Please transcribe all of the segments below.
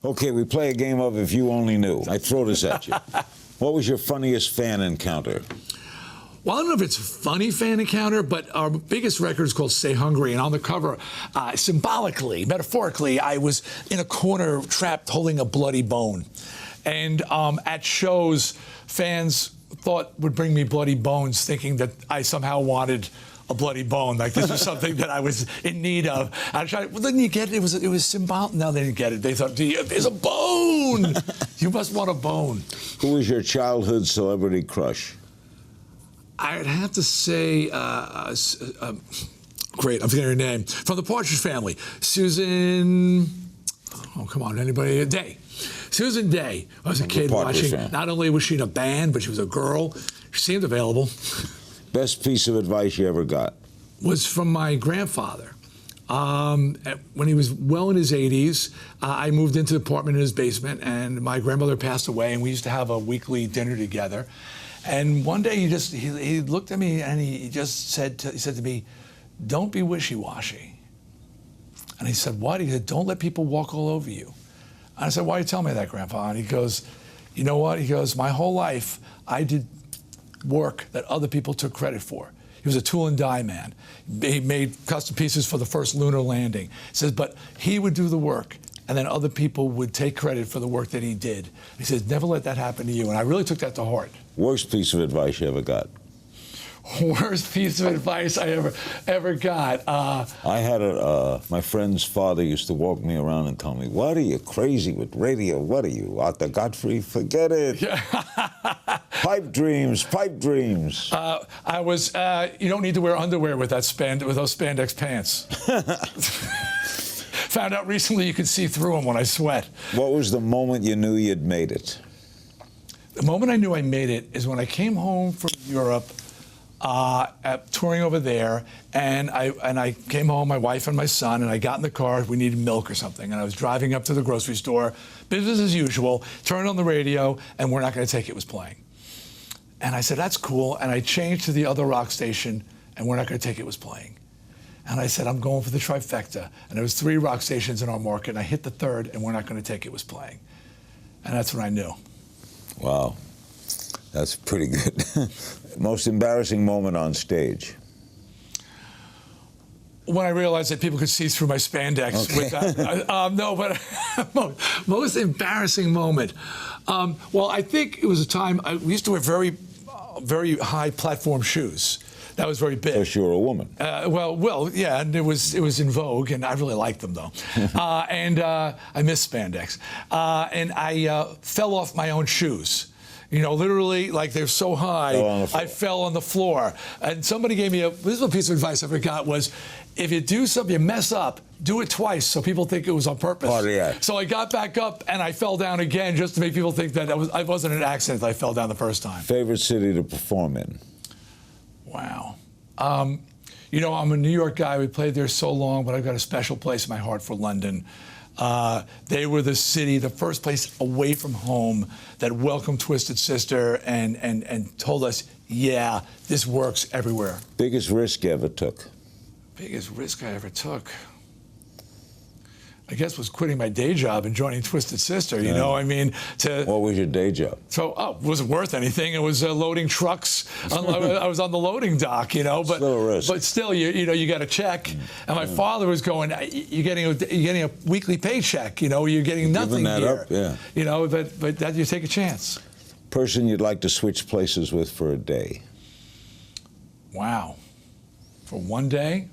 Okay, we play a game of If You Only Knew. I throw this at you. What was your funniest fan encounter? Well, I don't know if it's a funny fan encounter, but our biggest record is called Stay Hungry. And on the cover, symbolically, metaphorically, I was in a corner trapped holding a bloody bone. And at shows, fans would bring me bloody bones thinking that I somehow wanted a bloody bone, like this was something that I was in need of. I tried. Well, didn't you get it? It was symbolic. No, they didn't get it. They thought, there's a bone. You must want a bone. Who was your childhood celebrity crush? I'd have to say, great, I'm forgetting her name. From the Partridge Family, Susan. Oh, come on, anybody? Day. Susan Day. I was a kid watching. Not only was she in a band, but she was a girl. She seemed available. Best piece of advice you ever got? Was from my grandfather. When he was well in his 80s, I moved into the apartment in his basement, and my grandmother passed away, and we used to have a weekly dinner together. And one day he looked at me and he said to me, "Don't be wishy-washy." And he said, "What?" He said, "Don't let people walk all over you." And I said, "Why are you telling me that, Grandpa?" And he goes, "You know what?" He goes, "My whole life I did work that other people took credit for." He was a tool and die man. He made custom pieces for the first lunar landing. He says, but he would do the work, and then other people would take credit for the work that he did. He says, never let that happen to you. And I really took that to heart. Worst piece of advice you ever got? Worst piece of advice I ever got. I had my friend's father used to walk me around and tell me, "What are you, crazy with radio? What are you, Arthur Godfrey? Forget it." Yeah. Pipe dreams, pipe dreams. I was. You don't need to wear underwear with those spandex pants. Found out recently you could see through them when I sweat. What was the moment you knew you'd made it? The moment I knew I made it is when I came home from Europe. Touring over there, and I came home, my wife and my son, and I got in the car. We needed milk or something, and I was driving up to the grocery store, business as usual, turned on the radio, and We're Not Gonna Take It was playing. And I said, that's cool, and I changed to the other rock station, and We're Not Gonna Take It was playing. And I said, I'm going for the trifecta. And there was 3 rock stations in our market, and I hit the third, and We're Not Gonna Take It was playing. And that's when I knew. Wow, that's pretty good. Most embarrassing moment on stage? When I realized that people could see through my spandex. Okay. With that. No, but most embarrassing moment. Well, I think it was a time we used to wear very high platform shoes. That was very big. Because you were a woman. Well, yeah, and it was in vogue, and I really liked them though. And I miss spandex. And I fell off my own shoes. You know, literally, like they're so high, I fell on the floor. And somebody gave me this is a piece of advice I forgot was, if you do something, you mess up, do it twice so people think it was on purpose. Oh, yeah. So I got back up and I fell down again just to make people think that I wasn't an accident that I fell down the first time. Favorite city to perform in? Wow. You know, I'm a New York guy. We played there so long, but I've got a special place in my heart for London. They were the city, the first place away from home that welcomed Twisted Sister and told us, yeah, this works everywhere. Biggest risk you ever took? Biggest risk I ever took, I guess, was quitting my day job and joining Twisted Sister. You know, I mean, What was your day job? So, it wasn't worth anything. It was loading trucks. I was on the loading dock, you know. But still a risk. But still, you know, you got a check. And my father was going, you're getting a weekly paycheck. You know, you're getting nothing that here. Up, yeah. You know, but that you take a chance. Person you'd like to switch places with for a day? Wow, for one day.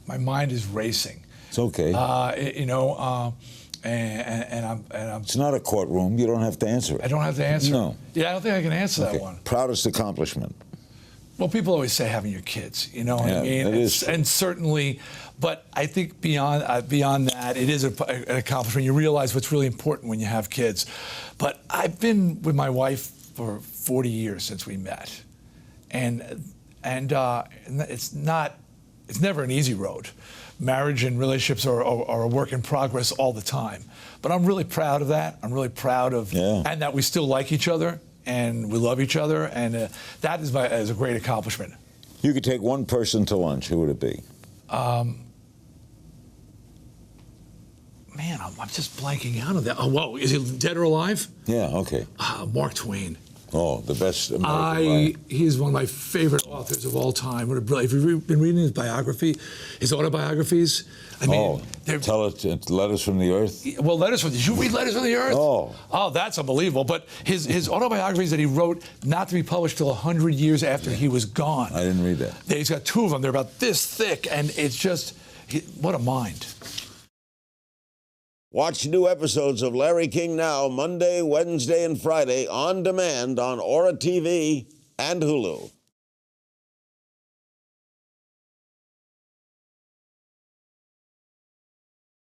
My mind is racing. It's okay. You know, and I'm. It's not a courtroom. You don't have to answer it. I don't have to answer. No. Yeah, I don't think I can answer that one. Proudest accomplishment? Well, people always say having your kids. You know what I mean? It is. And certainly, but I think beyond that, it is an accomplishment. You realize what's really important when you have kids. But I've been with my wife for 40 years since we met, and it's not. It's never an easy road. Marriage and relationships are a work in progress all the time. But I'm really proud of that. I'm really proud of, and that we still like each other and we love each other, and that is a great accomplishment. You could take one person to lunch. Who would it be? I'm just blanking out on that. Oh, whoa, is he dead or alive? Yeah, okay. Mark Twain. Oh, the best American writer. He is one of my favorite authors of all time. What a brilliant! Have you been reading his biography, his autobiographies? I mean, tell it. Letters from the Earth. Well, Letters from. Did you read Letters from the Earth? Oh, that's unbelievable. But his autobiographies that he wrote not to be published till 100 years after he was gone. I didn't read that. He's got 2 of them. They're about this thick, and it's just what a mind. Watch new episodes of Larry King Now Monday, Wednesday, and Friday on demand on Aura TV and Hulu.